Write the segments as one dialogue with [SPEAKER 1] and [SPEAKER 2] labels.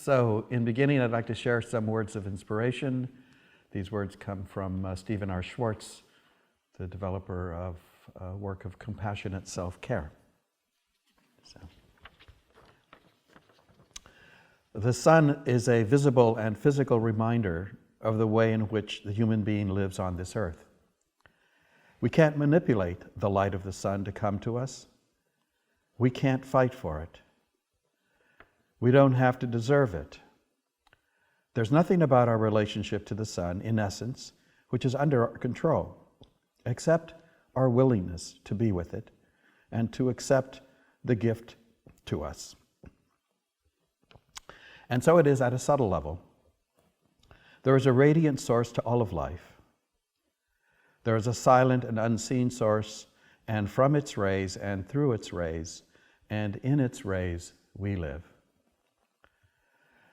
[SPEAKER 1] So, in beginning, I'd like to share some words of inspiration. These words come from Stephen R. Schwartz, the developer of a work of compassionate self-care. So, the sun is a visible and physical reminder of the way in which the human being lives on this earth. We can't manipulate the light of the sun to come to us. We can't fight for it. We don't have to deserve it. There's nothing about our relationship to the sun, in essence, which is under our control, except our willingness to be with it and to accept the gift to us. And so it is at a subtle level. There is a radiant source to all of life. There is a silent and unseen source, and from its rays and through its rays and in its rays we live.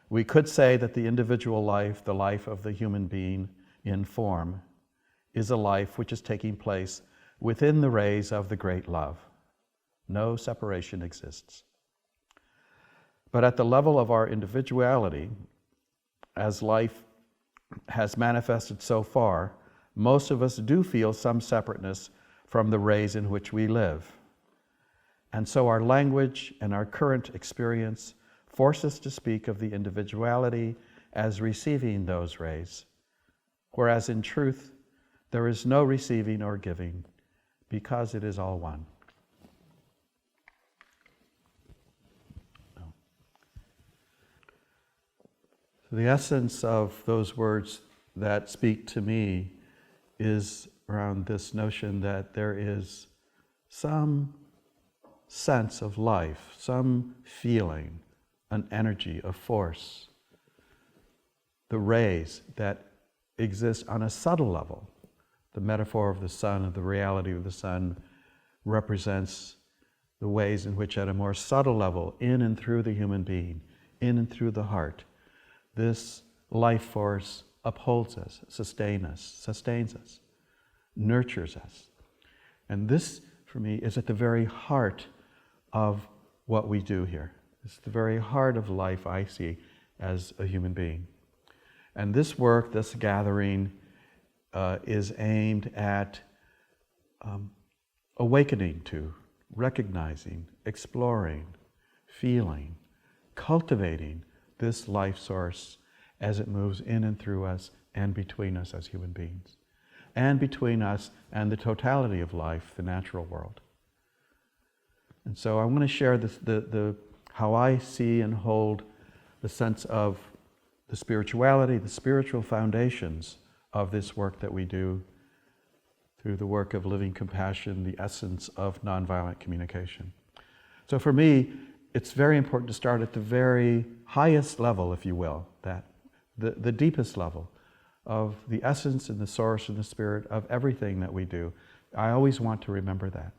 [SPEAKER 1] We could say that the individual life, the life of the human being in form, is a life which is taking place within the rays of the great love. No separation exists. But at the level of our individuality, as life has manifested so far, most of us do feel some separateness from the rays in which we live. And so our language and our current experience force us to speak of the individuality as receiving those rays, whereas in truth, there is no receiving or giving, because it is all one. So the essence of those words that speak to me is around this notion that there is some sense of life, some feeling, an energy, a force, the rays that exist on a subtle level. The metaphor of the sun, of the reality of the sun, represents the ways in which at a more subtle level, in and through the human being, in and through the heart, this life force upholds us, sustains us, nurtures us. And this, for me, is at the very heart of what we do here. It's the very heart of life I see as a human being. And this work, this gathering, is aimed at awakening to, recognizing, exploring, feeling, cultivating this life source as it moves in and through us and between us as human beings, and between us and the totality of life, the natural world. And so I want to share this, how I see and hold the sense of the spirituality, the spiritual foundations of this work that we do through the work of living compassion, the essence of nonviolent communication. So for me, it's very important to start at the very highest level, if you will, that the deepest level of the essence and the source and the spirit of everything that we do. I always want to remember that.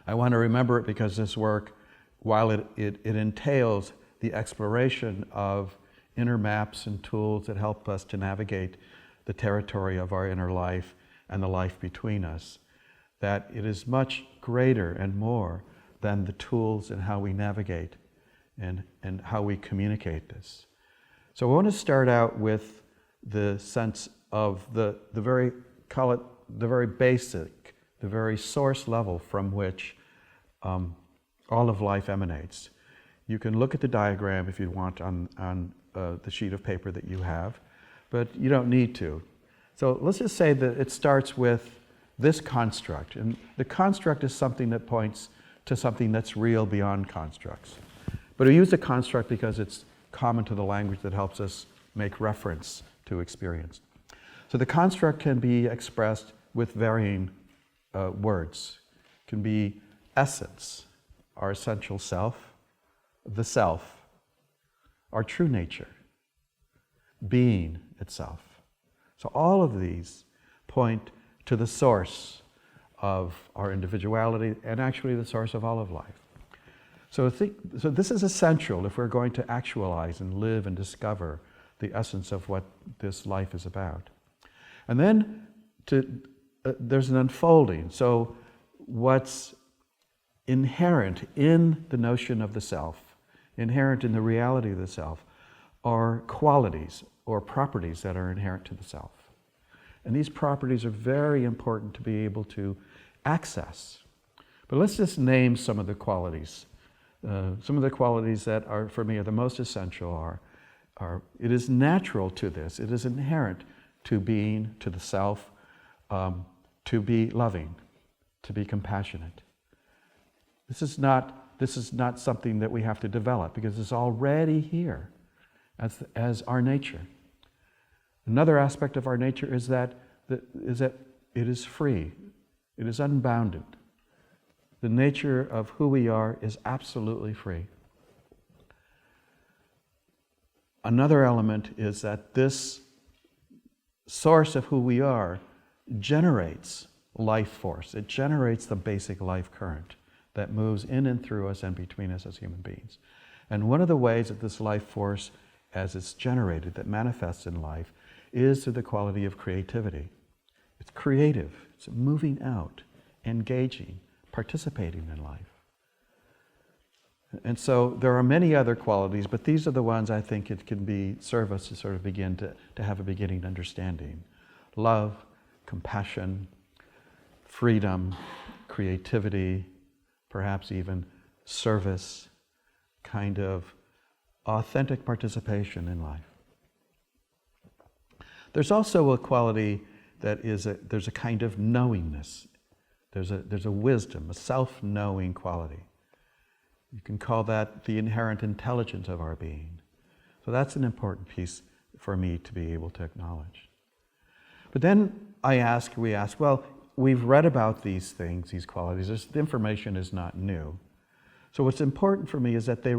[SPEAKER 1] I want to remember it because this work, while it entails the exploration of inner maps and tools that help us to navigate the territory of our inner life and the life between us, that it is much greater and more than the tools and how we navigate and how we communicate this. So I want to start out with the sense of the very, call it the very basic, the very source level from which all of life emanates. You can look at the diagram if you want on the sheet of paper that you have, but you don't need to. So let's just say that it starts with this construct, and the construct is something that points to something that's real beyond constructs. But we use the construct because it's common to the language that helps us make reference to experience. So the construct can be expressed with varying words. It can be essence, our essential self, the self, our true nature, being itself. So all of these point to the source of our individuality and actually the source of all of life. So this is essential if we're going to actualize and live and discover the essence of what this life is about. And then there's an unfolding. So what's inherent in the notion of the self, inherent in the reality of the self, are qualities or properties that are inherent to the self. And these properties are very important to be able to access. But let's just name some of the qualities. Some of the qualities that are, for me, are the most essential are it is natural to this, it is inherent to being, to the self, to be loving, to be compassionate. This is not something that we have to develop, because it's already here as our nature. Another aspect of our nature is that it is free, it is unbounded. The nature of who we are is absolutely free. Another element is that this source of who we are generates life force. It generates the basic life current that moves in and through us and between us as human beings. And one of the ways that this life force, as it's generated, that manifests in life, is through the quality of creativity. It's creative, it's moving out, engaging, participating in life. And so there are many other qualities, but these are the ones I think it can serve us to sort of begin to have a beginning understanding. Love, compassion, freedom, creativity, perhaps even service, kind of authentic participation in life. There's also a quality that there's a kind of knowingness. There's a wisdom, a self-knowing quality. You can call that the inherent intelligence of our being. So that's an important piece for me to be able to acknowledge. But then we ask, well, we've read about these things, these qualities. The information is not new. So what's important for me is that they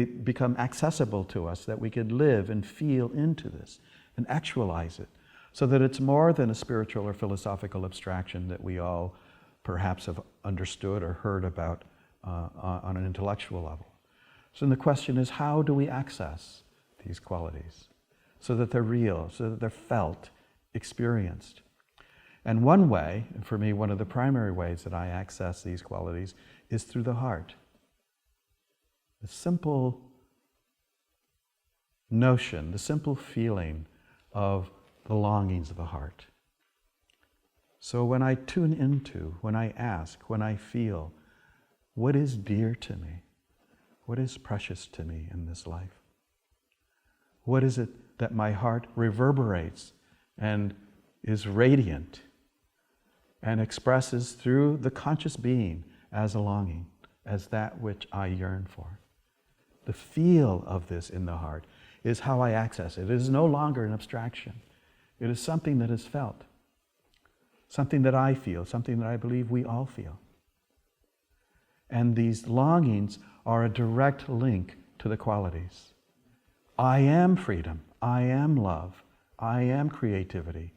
[SPEAKER 1] become accessible to us, that we can live and feel into this and actualize it, so that it's more than a spiritual or philosophical abstraction that we all perhaps have understood or heard about on an intellectual level. So the question is, how do we access these qualities so that they're real, so that they're felt, experienced? And one way, and for me, one of the primary ways that I access these qualities is through the heart. The simple notion, the simple feeling of the longings of the heart. So when I tune into, when I ask, when I feel, what is dear to me? What is precious to me in this life? What is it that my heart reverberates and is radiant and expresses through the conscious being as a longing, as that which I yearn for? The feel of this in the heart is how I access it. It is no longer an abstraction. It is something that is felt, something that I feel, something that I believe we all feel. And these longings are a direct link to the qualities. I am freedom, I am love, I am creativity.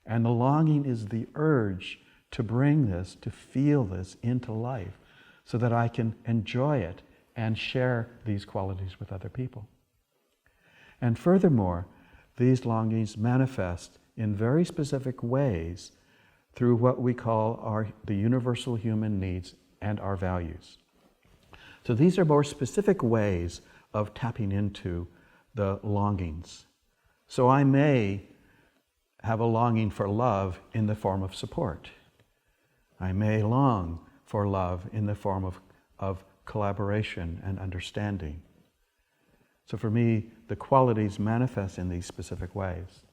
[SPEAKER 1] And the longing is the urge to bring this, to feel this into life, so that I can enjoy it and share these qualities with other people. And furthermore, these longings manifest in very specific ways through what we call the universal human needs and our values. So these are more specific ways of tapping into the longings. So I may have a longing for love in the form of support. I may long for love in the form of collaboration and understanding. So for me, the qualities manifest in these specific ways.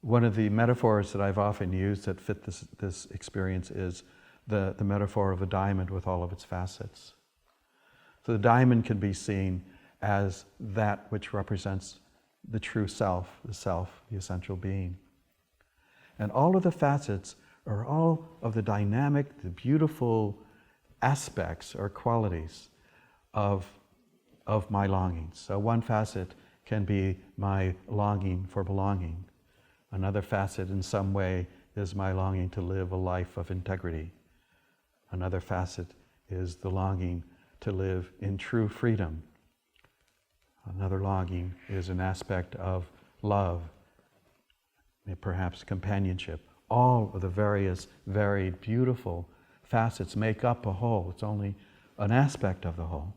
[SPEAKER 1] One of the metaphors that I've often used that fit this experience is the metaphor of a diamond with all of its facets. So the diamond can be seen as that which represents the true self, the essential being. And all of the facets are all of the dynamic, the beautiful aspects or qualities of my longings. So one facet can be my longing for belonging. Another facet in some way is my longing to live a life of integrity. Another facet is the longing to live in true freedom. Another longing is an aspect of love, perhaps companionship. All of the various, varied, beautiful facets make up a whole. It's only an aspect of the whole.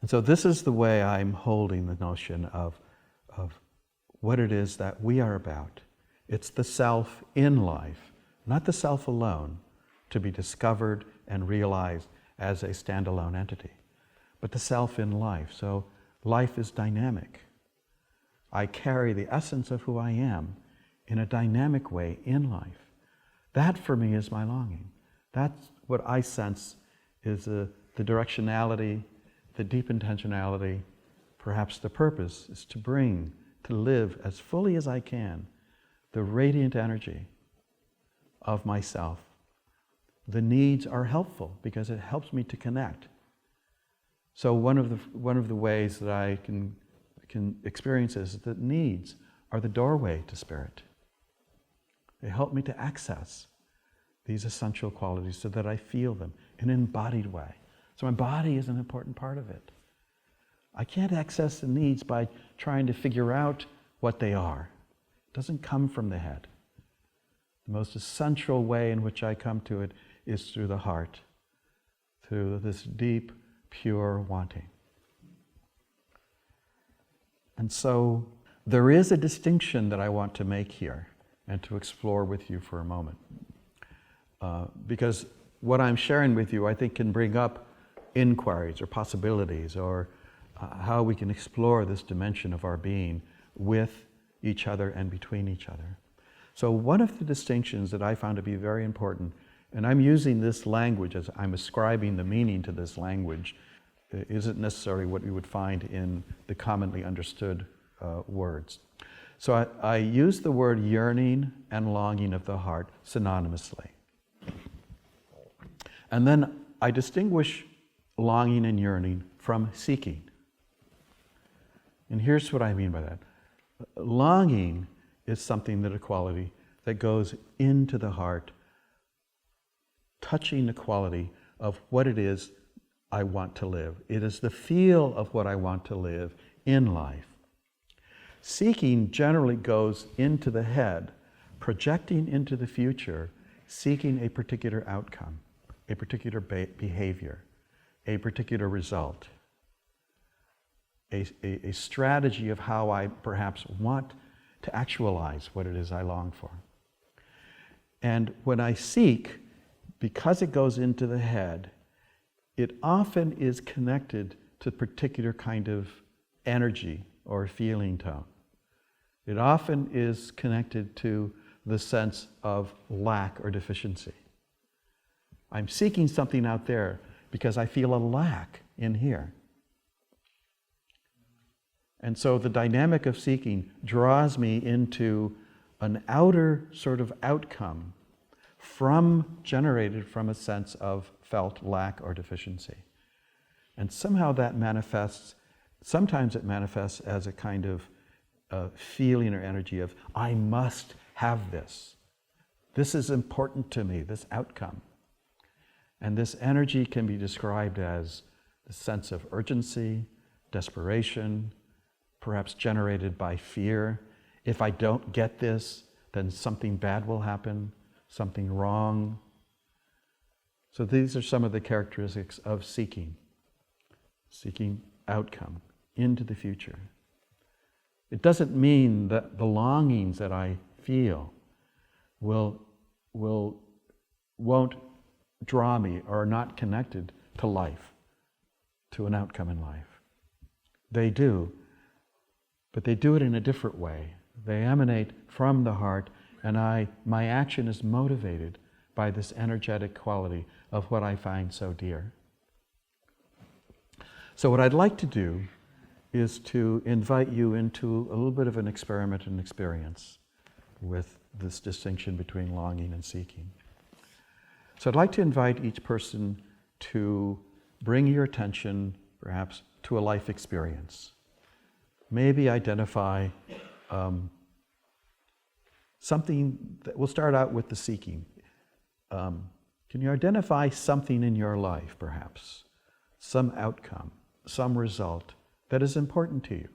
[SPEAKER 1] And so this is the way I'm holding the notion of what it is that we are about. It's the self in life, not the self alone, to be discovered and realized as a standalone entity, but the self in life. So life is dynamic. I carry the essence of who I am in a dynamic way in life. That for me is my longing. That's what I sense is the directionality, the deep intentionality, perhaps the purpose is to live as fully as I can the radiant energy of myself. The needs are helpful because it helps me to connect. So one of the ways that I can experience is that needs are the doorway to spirit. They help me to access these essential qualities so that I feel them in an embodied way. So my body is an important part of it. I can't access the needs by trying to figure out what they are. It doesn't come from the head. The most essential way in which I come to it is through the heart, through this deep, pure wanting. And so there is a distinction that I want to make here and to explore with you for a moment. Because what I'm sharing with you, I think, can bring up inquiries or possibilities or how we can explore this dimension of our being with each other and between each other. So one of the distinctions that I found to be very important, and I'm using this language as I'm ascribing the meaning to this language, isn't necessarily what we would find in the commonly understood words. So I use the word yearning and longing of the heart synonymously. And then I distinguish longing and yearning from seeking. And here's what I mean by that. Longing is something that a quality that goes into the heart, touching the quality of what it is I want to live. It is the feel of what I want to live in life. Seeking generally goes into the head, projecting into the future, seeking a particular outcome, a particular behavior, a particular result, a strategy of how I perhaps want to actualize what it is I long for. And when I seek, because it goes into the head, it often is connected to a particular kind of energy or feeling tone. It often is connected to the sense of lack or deficiency. I'm seeking something out there because I feel a lack in here. And so the dynamic of seeking draws me into an outer sort of outcome generated from a sense of felt lack or deficiency. And somehow that manifests, sometimes it manifests as a kind of feeling or energy of, I must have this. This is important to me, this outcome. And this energy can be described as the sense of urgency, desperation, perhaps generated by fear. If I don't get this, then something bad will happen, something wrong. So these are some of the characteristics of seeking outcome into the future. It doesn't mean that the longings that I feel won't draw me or are not connected to life, to an outcome in life. They do, but they do it in a different way. They emanate from the heart, and my action is motivated by this energetic quality of what I find so dear. So what I'd like to do is to invite you into a little bit of an experiment and experience with this distinction between longing and seeking. So I'd like to invite each person to bring your attention, perhaps, to a life experience. Maybe identify something that we'll start out with the seeking. Can you identify something in your life, perhaps, some outcome, some result that is important to you,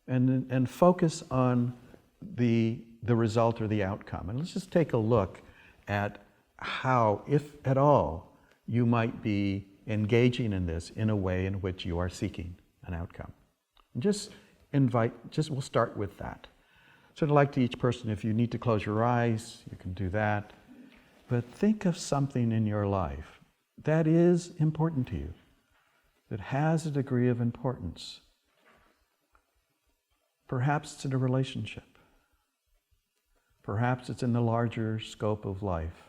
[SPEAKER 1] and focus on the result or the outcome. And let's just take a look at how, if at all, you might be engaging in this in a way in which you are seeking an outcome. And we'll start with that. Sort of like to each person, if you need to close your eyes, you can do that. But think of something in your life that is important to you, that has a degree of importance. Perhaps it's in a relationship. Perhaps it's in the larger scope of life.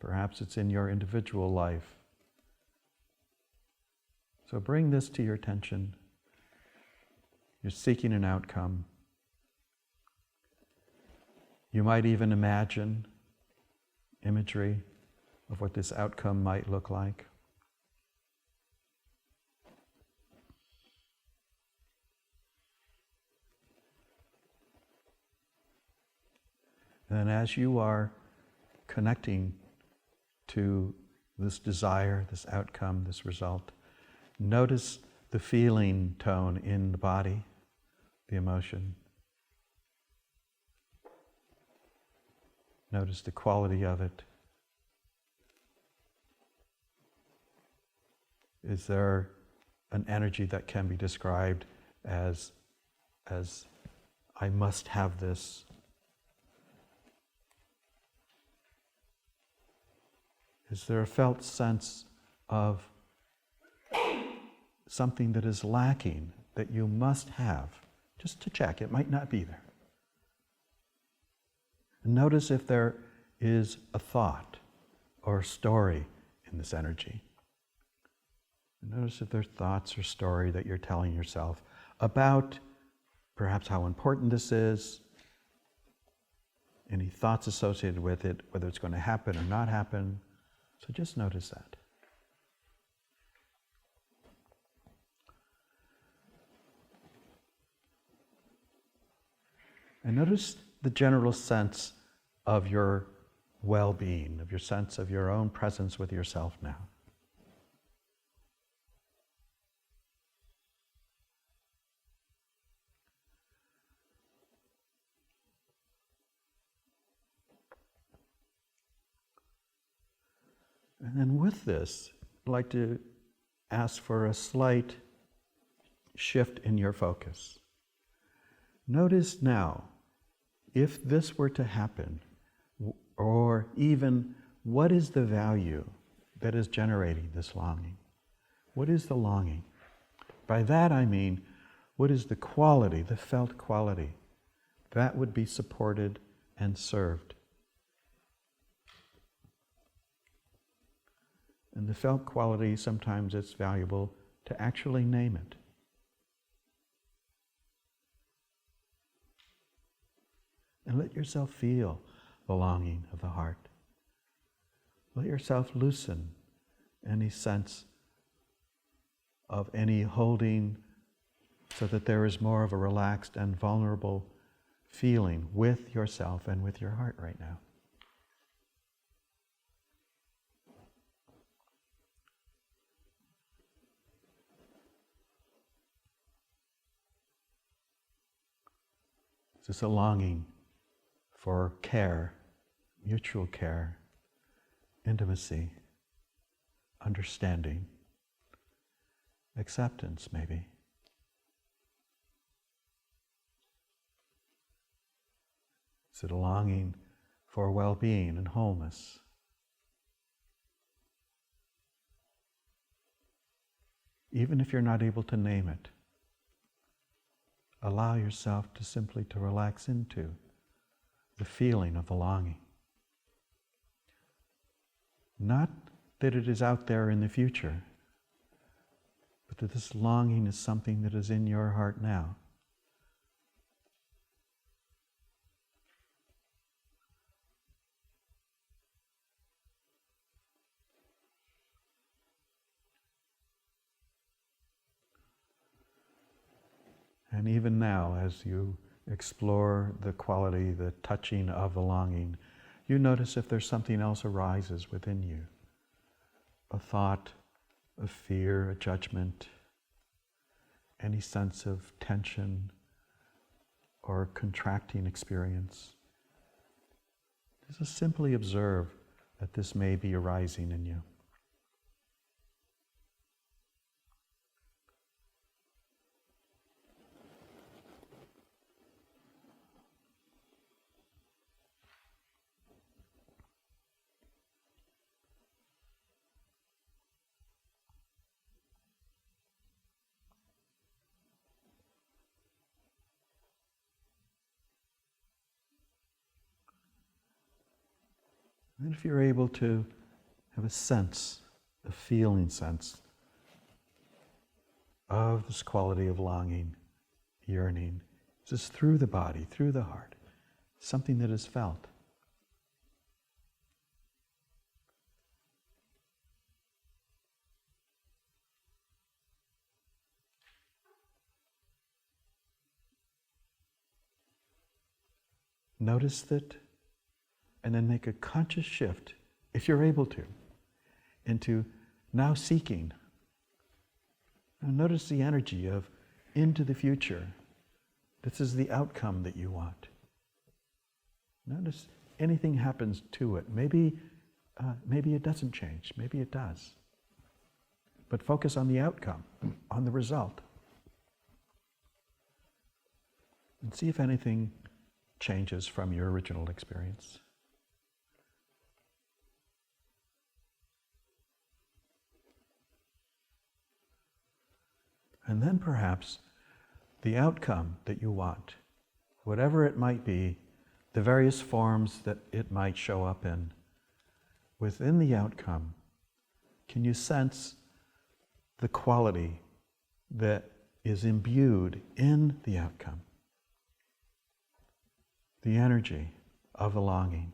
[SPEAKER 1] Perhaps it's in your individual life. So bring this to your attention. You're seeking an outcome. You might even imagine imagery of what this outcome might look like. And as you are connecting to this desire, this outcome, this result, notice the feeling tone in the body, the emotion. Notice the quality of it. Is there an energy that can be described as I must have this? Is there a felt sense of something that is lacking that you must have? Just to check, it might not be there. And notice if there is a thought or a story in this energy. And notice if there's thoughts or story that you're telling yourself about perhaps how important this is, any thoughts associated with it, whether it's going to happen or not happen. So just notice that. And notice the general sense of your well-being, of your sense of your own presence with yourself now. And then with this, I'd like to ask for a slight shift in your focus. Notice now, if this were to happen, or even what is the value that is generating this longing? What is the longing? By that I mean, what is the quality, the felt quality, that would be supported and served? And the felt quality, sometimes it's valuable to actually name it. And let yourself feel the longing of the heart. Let yourself loosen any sense of any holding so that there is more of a relaxed and vulnerable feeling with yourself and with your heart right now. Is this a longing for care, mutual care, intimacy, understanding, acceptance maybe? Is it a longing for well-being and wholeness? Even if you're not able to name it, allow yourself to simply to relax into the feeling of the longing. Not that it is out there in the future, but that this longing is something that is in your heart now. And even now, as you explore the quality, the touching of the longing, you notice if there's something else arises within you. A thought, a fear, a judgment, any sense of tension or contracting experience. Just simply observe that this may be arising in you. And if you're able to have a sense, a feeling sense of this quality of longing, yearning, just through the body, through the heart, something that is felt. Notice that, and then make a conscious shift, if you're able to, into now seeking. Now notice the energy of into the future. This is the outcome that you want. Notice anything happens to it. Maybe it doesn't change. Maybe it does. But focus on the outcome, on the result. And see if anything changes from your original experience. And then perhaps the outcome that you want, whatever it might be, the various forms that it might show up in, within the outcome, can you sense the quality that is imbued in the outcome? The energy of the longing,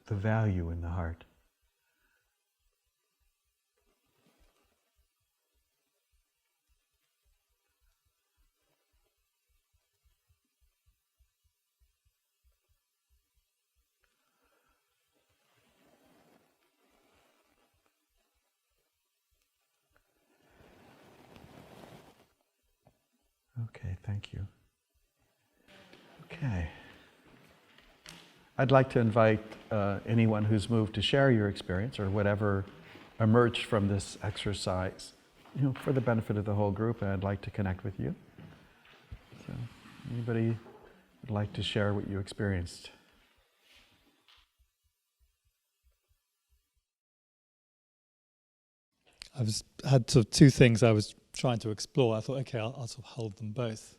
[SPEAKER 1] the value in the heart. Okay, thank you. Okay. I'd like to invite anyone who's moved to share your experience or whatever emerged from this exercise, for the benefit of the whole group, and I'd like to connect with you. So, anybody would like to share what you experienced?
[SPEAKER 2] Had sort of two things I was trying to explore. I thought, okay, I'll sort of hold them both.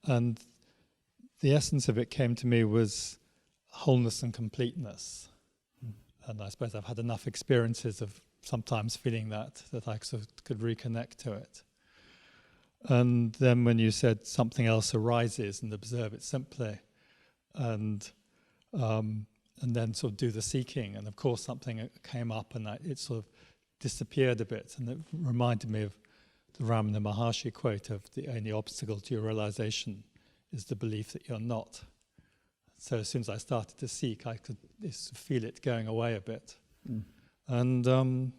[SPEAKER 2] And the essence of it came to me was wholeness and completeness. And I suppose I've had enough experiences of sometimes feeling that I sort of could reconnect to it. And then when you said something else arises and observe it simply, and then sort of do the seeking, and of course something came up and it sort of disappeared a bit, and it reminded me of the Ramana Maharshi quote of the only obstacle to your realization is the belief that you're not. So as soon as I started to seek, I could feel it going away a bit. And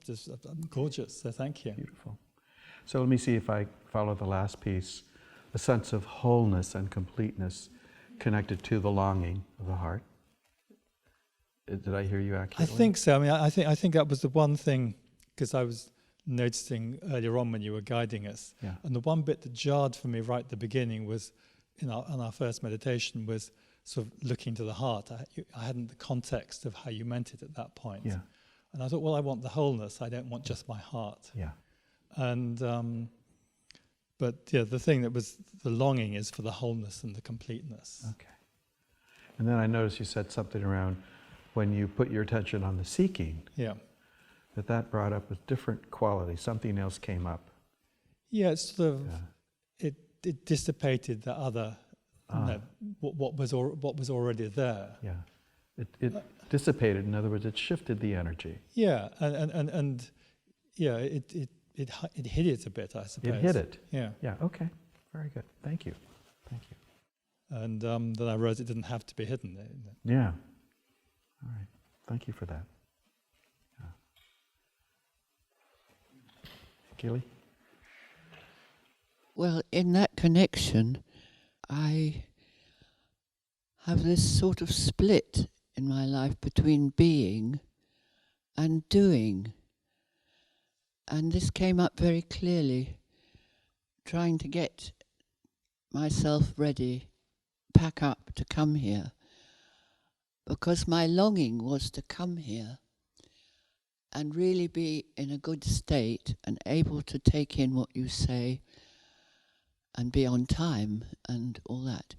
[SPEAKER 2] just gorgeous, so thank you.
[SPEAKER 1] Beautiful. So let me see if I follow the last piece. A sense of wholeness and completeness connected to the longing of the heart. Did I hear you accurately?
[SPEAKER 2] I think so. I mean, I think that was the one thing, because I was noticing earlier on when you were guiding us.
[SPEAKER 1] Yeah.
[SPEAKER 2] And the one bit that jarred for me right at the beginning was, on our first meditation, was sort of looking to the heart. I hadn't the context of how you meant it at that point.
[SPEAKER 1] Yeah.
[SPEAKER 2] And I thought, well, I want the wholeness. I don't want just my heart.
[SPEAKER 1] Yeah.
[SPEAKER 2] And but yeah, the thing that was the longing is for the wholeness and the completeness.
[SPEAKER 1] Okay. And then I noticed you said something around when you put your attention on the seeking.
[SPEAKER 2] Yeah.
[SPEAKER 1] That brought up a different quality. Something else came up.
[SPEAKER 2] Yeah, it's sort of it dissipated the other, what was already there.
[SPEAKER 1] Yeah, it dissipated. In other words, it shifted the energy.
[SPEAKER 2] Yeah, and yeah, it hid it a bit, I suppose.
[SPEAKER 1] It hid it.
[SPEAKER 2] Yeah.
[SPEAKER 1] Yeah. Okay. Very good. Thank you. Thank you.
[SPEAKER 2] And then I realized it didn't have to be hidden.
[SPEAKER 1] Yeah. All right. Thank you for that. Gilly?
[SPEAKER 3] Well, in that connection, I have this sort of split in my life between being and doing. And this came up very clearly, trying to get myself ready, pack up to come here, because my longing was to come here and really be in a good state and able to take in what you say and be on time and all that,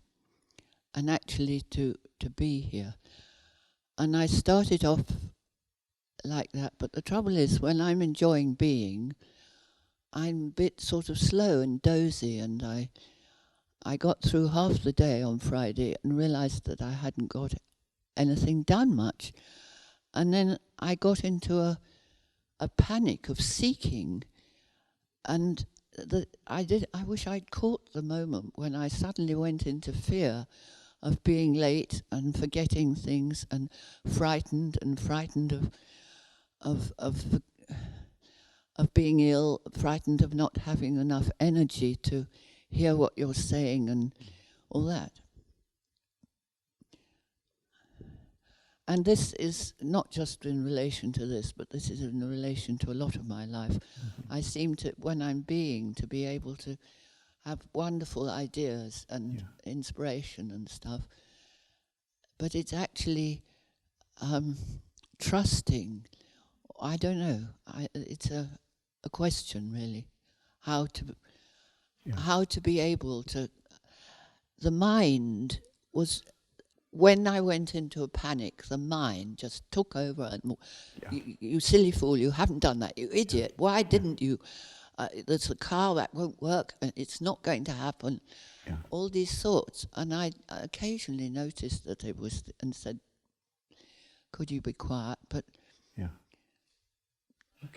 [SPEAKER 3] and actually to be here. And I started off like that, but the trouble is, when I'm enjoying being, I'm a bit sort of slow and dozy, and I got through half the day on Friday and realised that I hadn't got anything done much. And then I got into a panic of seeking, and I wish I'd caught the moment when I suddenly went into fear of being late and forgetting things, and frightened of being ill, frightened of not having enough energy to hear what you're saying and all that. And this is not just in relation to this, but this is in relation to a lot of my life. Mm-hmm. I seem to, when I'm being, to be able to have wonderful ideas and inspiration and stuff. But it's actually trusting. I don't know. It's a question, really. How to be able to. The mind was. When I went into a panic, the mind just took over and you silly fool, you haven't done that, you idiot, why didn't you? There's a car that won't work, and it's not going to happen. Yeah. All these thoughts. And I occasionally noticed that it was, and said, could you be quiet? But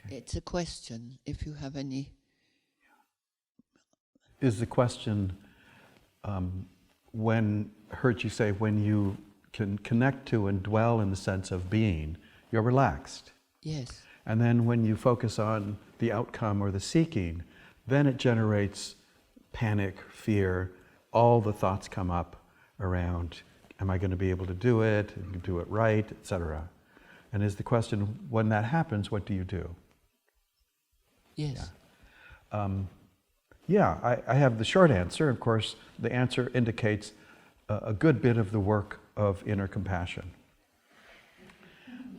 [SPEAKER 3] it's a question, if you have any.
[SPEAKER 1] Is the question, when heard you say, when you can connect to and dwell in the sense of being, you're relaxed.
[SPEAKER 3] Yes.
[SPEAKER 1] And then when you focus on the outcome or the seeking, then it generates panic, fear, all the thoughts come up around, am I going to be able to do it right, etc. And is the question, when that happens, what do you do?
[SPEAKER 3] Yes.
[SPEAKER 1] I have the short answer. Of course, the answer indicates a good bit of the work of inner compassion.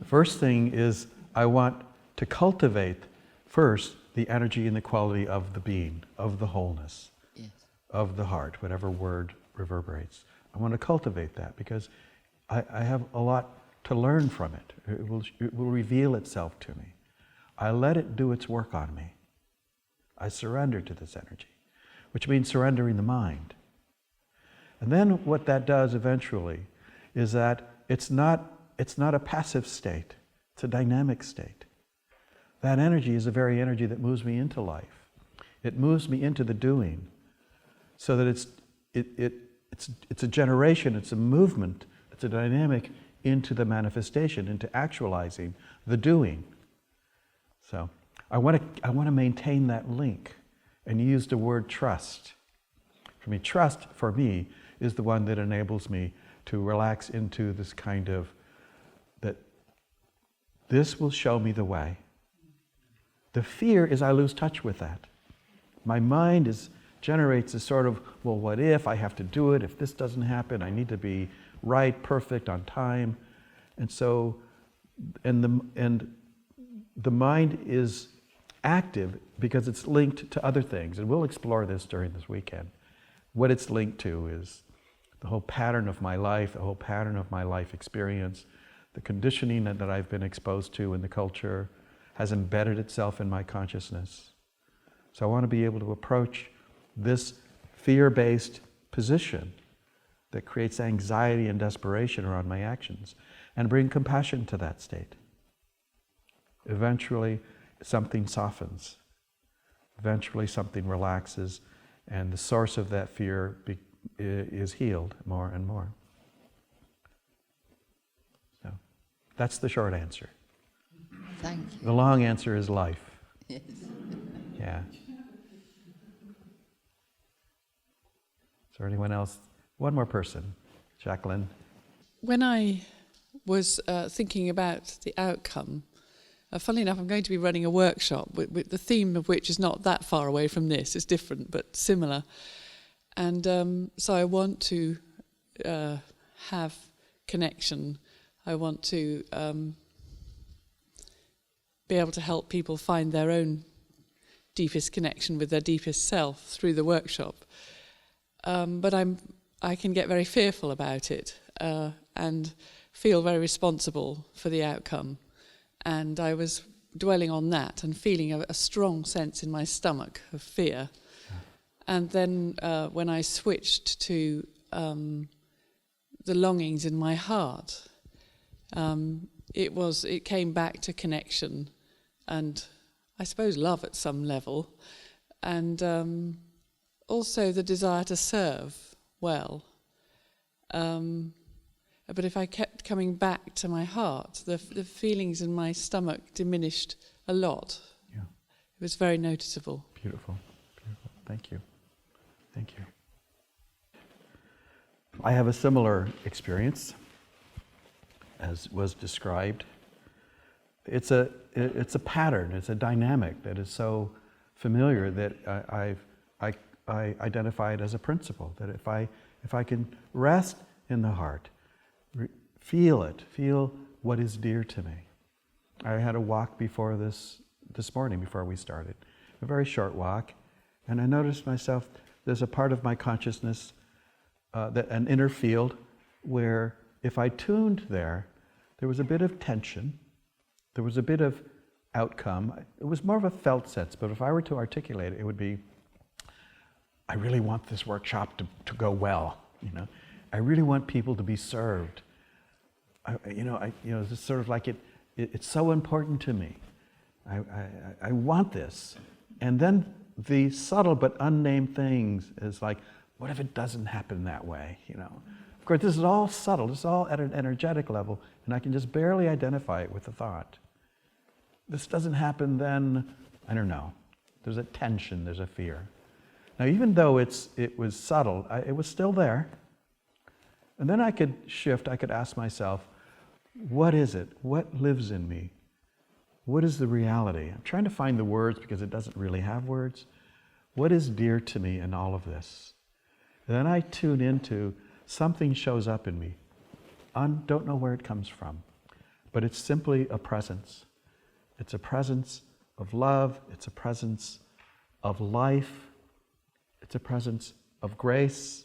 [SPEAKER 1] The first thing is I want to cultivate first the energy and the quality of the being, of the wholeness, of the heart, whatever word reverberates. I want to cultivate that because I have a lot to learn from it. It will reveal itself to me. I let it do its work on me. I surrender to this energy, which means surrendering the mind. And then what that does eventually is that it's not a passive state, it's a dynamic state. That energy is the very energy that moves me into life. It moves me into the doing, so that it's a generation, it's a movement, it's a dynamic into the manifestation, into actualizing the doing. So I want to maintain that link, and use the word trust. For me, trust for me is the one that enables me to relax into this kind of, that this will show me the way. The fear is I lose touch with that. My mind generates a sort of, well, what if I have to do it? If this doesn't happen, I need to be right, perfect, on time. And so, and the mind is active because it's linked to other things. And we'll explore this during this weekend. What it's linked to is the whole pattern of my life, the whole pattern of my life experience, the conditioning that I've been exposed to in the culture has embedded itself in my consciousness. So I want to be able to approach this fear-based position that creates anxiety and desperation around my actions and bring compassion to that state. Eventually, something softens. Eventually, something relaxes, and the source of that fear is healed more and more. So, that's the short answer.
[SPEAKER 3] Thank you.
[SPEAKER 1] The long answer is life.
[SPEAKER 3] Yes.
[SPEAKER 1] Yeah. Is there anyone else? One more person. Jacqueline?
[SPEAKER 4] When I was thinking about the outcome, funnily enough, I'm going to be running a workshop with the theme of which is not that far away from this. It's different, but similar. And so I want to have connection. I want to be able to help people find their own deepest connection with their deepest self through the workshop. But I can get very fearful about it and feel very responsible for the outcome. And I was dwelling on that and feeling a strong sense in my stomach of fear. Yeah. And then when I switched to the longings in my heart, it came back to connection and I suppose love at some level, and also the desire to serve well. But if I kept coming back to my heart, the feelings in my stomach diminished a lot. Yeah. It was very noticeable.
[SPEAKER 1] Beautiful, beautiful. Thank you. Thank you. I have a similar experience, as was described. It's a pattern. It's a dynamic that is so familiar that I identify it as a principle. That if I can rest in the heart, feel it, feel what is dear to me. I had a walk before this morning, before we started, a very short walk, and I noticed myself. There's a part of my consciousness, an inner field, where if I tuned there was a bit of tension. There was a bit of outcome. It was more of a felt sense, but if I were to articulate it, it would be, I really want this workshop to go well. I really want people to be served. It's sort of like it's so important to me. I want this. And then the subtle but unnamed things is like, what if it doesn't happen that way? Of course, this is all subtle. This is all at an energetic level, and I can just barely identify it with a thought. This doesn't happen, then I don't know. There's a tension. There's a fear. Now, even though it was subtle, it was still there. And then I could shift. I could ask myself, what is it? What lives in me? What is the reality? I'm trying to find the words because it doesn't really have words. What is dear to me in all of this? And then I tune into something shows up in me. I don't know where it comes from, but it's simply a presence. It's a presence of love. It's a presence of life. It's a presence of grace.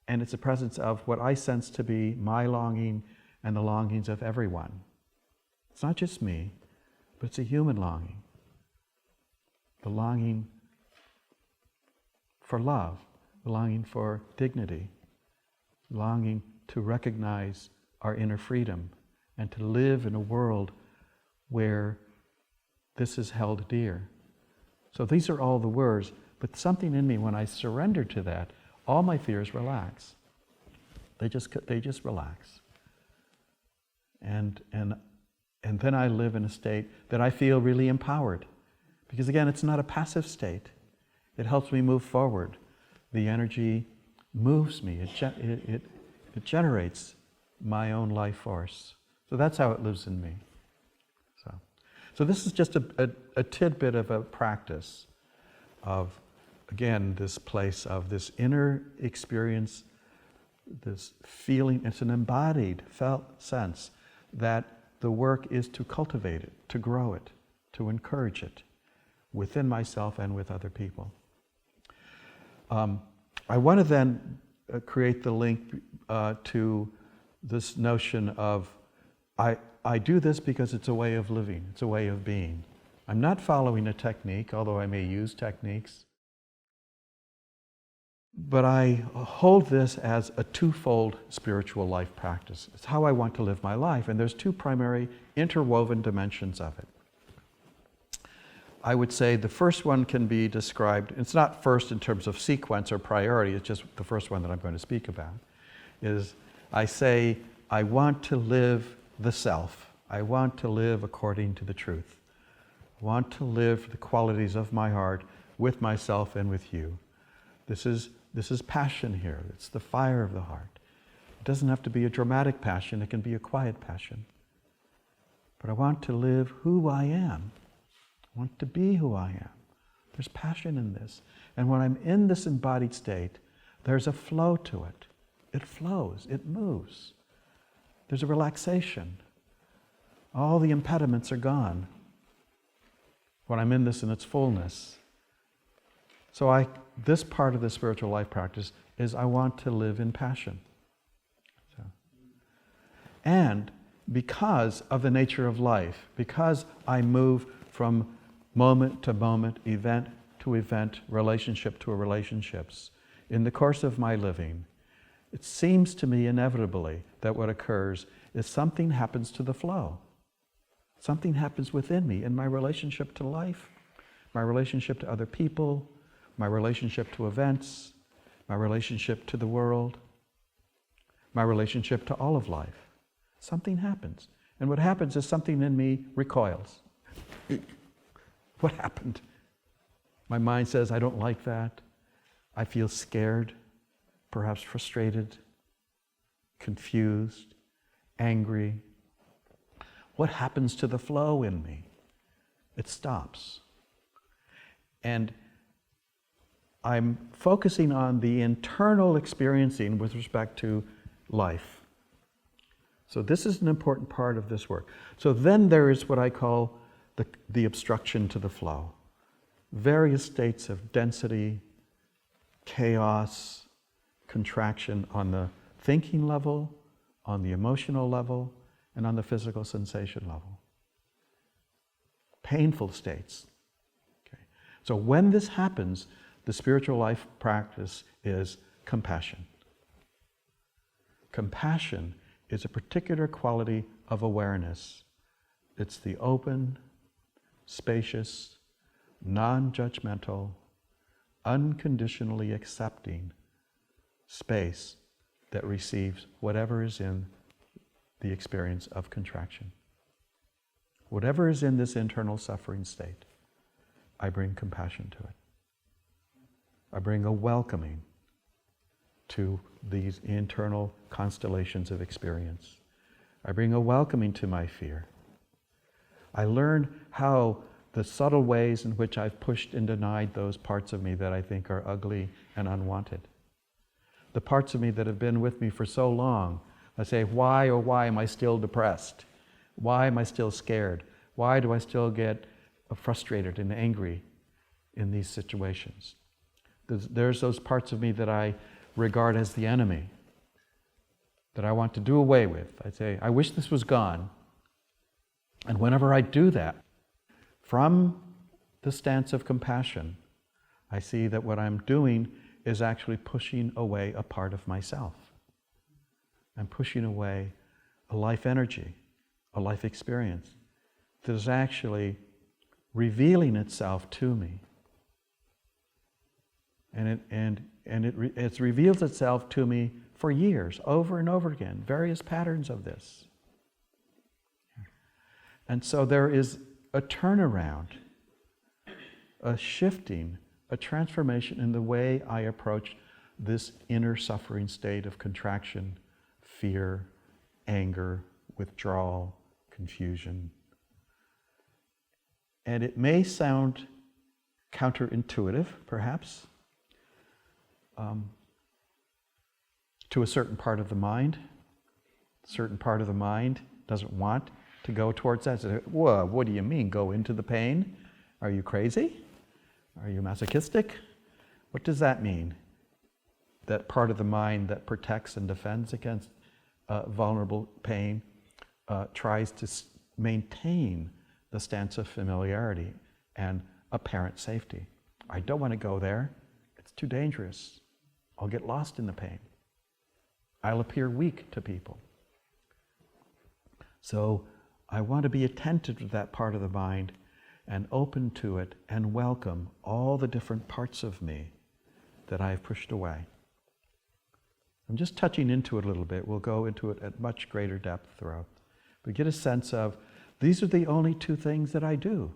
[SPEAKER 1] And it's a presence of what I sense to be my longing and the longings of everyone. It's not just me, but it's a human longing. The longing for love, the longing for dignity, longing to recognize our inner freedom and to live in a world where this is held dear. So these are all the words, but something in me, when I surrender to that, all my fears relax. They just relax. And then I live in a state that I feel really empowered. Because again, it's not a passive state. It helps me move forward. The energy moves me. It generates my own life force. So that's how it lives in me. So this is just a tidbit of a practice of, again, this place of this inner experience, this feeling. It's an embodied, felt sense that the work is to cultivate it, to grow it, to encourage it within myself and with other people. I want to then create the link to this notion of I do this because it's a way of living, it's a way of being. I'm not following a technique, although I may use techniques. But I hold this as a twofold spiritual life practice. It's how I want to live my life, and there's two primary interwoven dimensions of it. I would say the first one can be described, it's not first in terms of sequence or priority, it's just the first one that I'm going to speak about, is I say, I want to live the self. I want to live according to the truth. I want to live the qualities of my heart with myself and with you. This is This is passion here. It's the fire of the heart. It doesn't have to be a dramatic passion. It can be a quiet passion. But I want to live who I am. I want to be who I am. There's passion in this. And when I'm in this embodied state, there's a flow to it. It flows. It moves. There's a relaxation. All the impediments are gone when I'm in this in its fullness. So this part of the spiritual life practice is I want to live in passion. And because of the nature of life, because I move from moment to moment, event to event, relationship to relationships, in the course of my living, it seems to me inevitably that what occurs is something happens to the flow. Something happens within me in my relationship to life, my relationship to other people, my relationship to events, my relationship to the world, my relationship to all of life. Something happens. And what happens is something in me recoils. What happened? My mind says, I don't like that. I feel scared, perhaps frustrated, confused, angry. What happens to the flow in me? It stops. And I'm focusing on the internal experiencing with respect to life. So this is an important part of this work. So then there is what I call the obstruction to the flow. Various states of density, chaos, contraction on the thinking level, on the emotional level, and on the physical sensation level. Painful states. Okay. So when this happens, the spiritual life practice is compassion. Compassion is a particular quality of awareness. It's the open, spacious, non-judgmental, unconditionally accepting space that receives whatever is in the experience of contraction. Whatever is in this internal suffering state, I bring compassion to it. I bring a welcoming to these internal constellations of experience. I bring a welcoming to my fear. I learn how the subtle ways in which I've pushed and denied those parts of me that I think are ugly and unwanted. The parts of me that have been with me for so long. I say, why, oh why am I still depressed? Why am I still scared? Why do I still get frustrated and angry in these situations? There's those parts of me that I regard as the enemy, that I want to do away with. I say, I wish this was gone. And whenever I do that, from the stance of compassion, I see that what I'm doing is actually pushing away a part of myself. I'm pushing away a life energy, a life experience that is actually revealing itself to me. And it reveals itself to me for years, over and over again, various patterns of this. And so there is a turnaround, a shifting, a transformation in the way I approach this inner suffering state of contraction, fear, anger, withdrawal, confusion. And it may sound counterintuitive, perhaps, to a certain part of the mind. A certain part of the mind doesn't want to go towards that. So, whoa, what do you mean, go into the pain? Are you crazy? Are you masochistic? What does that mean? That part of the mind that protects and defends against vulnerable pain tries to maintain the stance of familiarity and apparent safety. I don't want to go there. It's too dangerous. I'll get lost in the pain. I'll appear weak to people. So I want to be attentive to that part of the mind and open to it and welcome all the different parts of me that I've pushed away. I'm just touching into it a little bit. We'll go into it at much greater depth throughout. But get a sense of, these are the only two things that I do.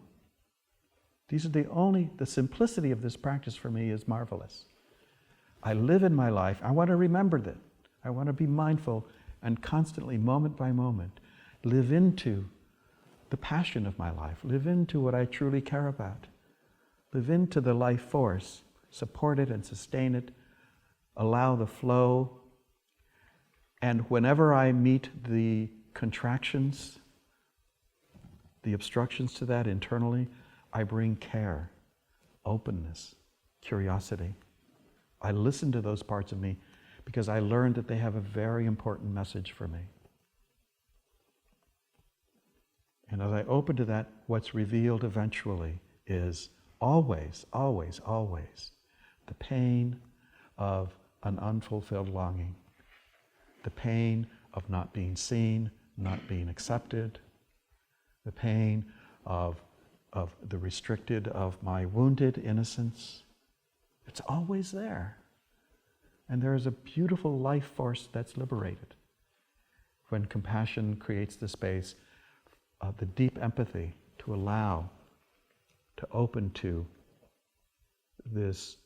[SPEAKER 1] The simplicity of this practice for me is marvelous. I live in my life, I want to remember that. I want to be mindful and constantly, moment by moment, live into the passion of my life, live into what I truly care about, live into the life force, support it and sustain it, allow the flow. And whenever I meet the contractions, the obstructions to that internally, I bring care, openness, curiosity. I listen to those parts of me because I learned that they have a very important message for me. And as I open to that, what's revealed eventually is always, always, always the pain of an unfulfilled longing, the pain of not being seen, not being accepted, the pain of the restricted, of my wounded innocence. It's always there. And there is a beautiful life force that's liberated when compassion creates the space of the deep empathy to allow, to open to this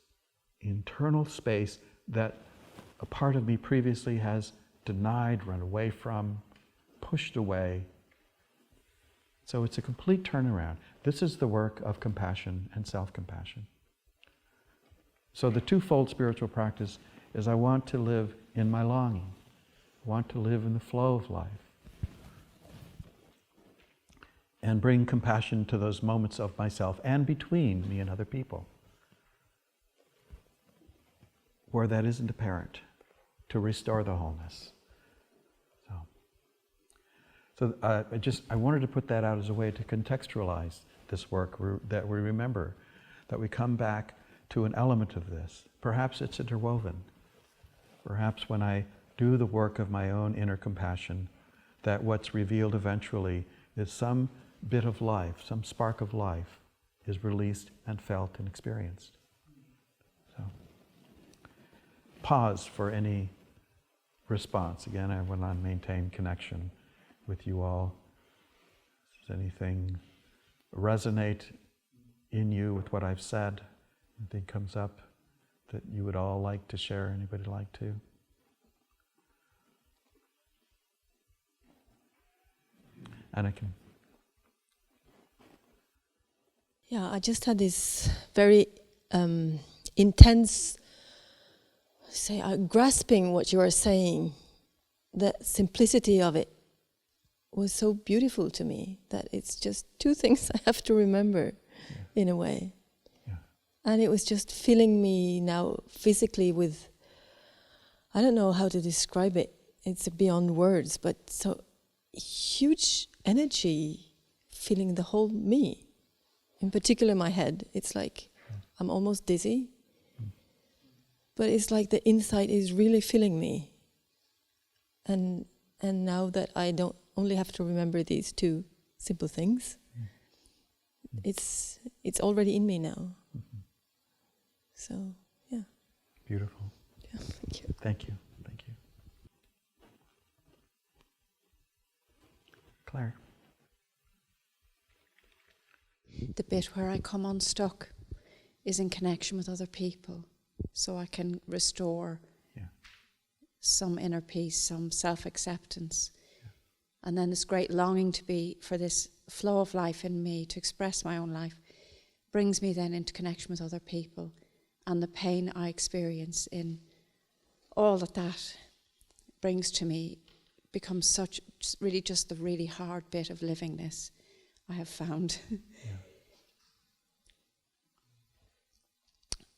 [SPEAKER 1] internal space that a part of me previously has denied, run away from, pushed away. So it's a complete turnaround. This is the work of compassion and self-compassion. So the twofold spiritual practice is I want to live in my longing. I want to live in the flow of life. And bring compassion to those moments of myself and between me and other people where that isn't apparent, to restore the wholeness. So I wanted to put that out as a way to contextualize this work, that we remember, that we come back to an element of this. Perhaps it's interwoven. Perhaps when I do the work of my own inner compassion, that what's revealed eventually is some bit of life, some spark of life is released and felt and experienced. So, pause for any response. Again, I want to maintain connection with you all. Does anything resonate in you with what I've said? Anything comes up that you would all like to share? Anybody like to? And I can.
[SPEAKER 5] Yeah, I just had this very intense, grasping what you are saying. The simplicity of it was so beautiful to me that it's just two things I have to remember, in a way.
[SPEAKER 1] Yeah.
[SPEAKER 5] And it was just filling me now physically with, I don't know how to describe it. It's beyond words, but so huge energy filling the whole me. In particular, my head. It's like I'm almost dizzy, but it's like the inside is really filling me. And now that I don't only have to remember these two simple things, it's already in me now.
[SPEAKER 1] Mm-hmm.
[SPEAKER 5] So yeah.
[SPEAKER 1] Beautiful.
[SPEAKER 5] Yeah, thank you.
[SPEAKER 1] Thank you. Thank you. Claire.
[SPEAKER 6] The bit where I come unstuck is in connection with other people, so I can restore some inner peace, some self-acceptance. And then this great longing to be, for this flow of life in me, to express my own life, brings me then into connection with other people, and the pain I experience in all that brings to me becomes such, really just the really hard bit of livingness I have found.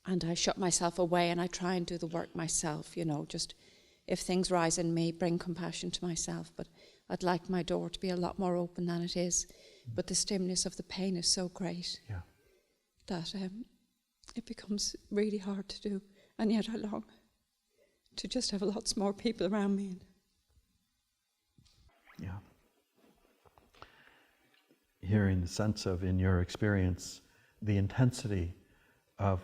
[SPEAKER 6] And I shut myself away and I try and do the work myself, just if things rise in me, bring compassion to myself. But I'd like my door to be a lot more open than it is. But the stimulus of the pain is so great that it becomes really hard to do. And yet I long to just have lots more people around me.
[SPEAKER 1] Yeah. Hearing the sense of, in your experience, the intensity of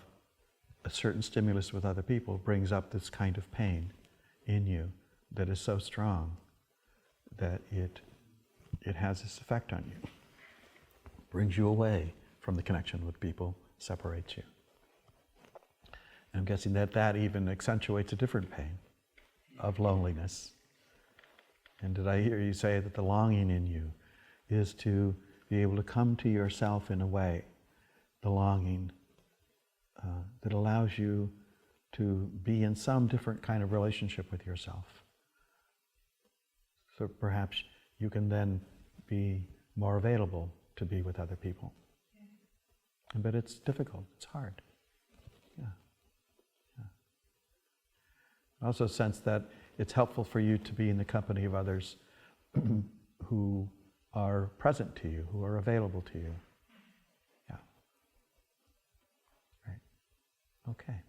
[SPEAKER 1] a certain stimulus with other people brings up this kind of pain in you that is so strong that it has this effect on you. Brings you away from the connection with people, separates you. I'm guessing that that even accentuates a different pain of loneliness. And did I hear you say that the longing in you is to be able to come to yourself in a way, the longing that allows you to be in some different kind of relationship with yourself. So perhaps you can then be more available to be with other people. But it's difficult, it's hard. Yeah. I also sense that it's helpful for you to be in the company of others who are present to you, who are available to you. Yeah. Right. Okay.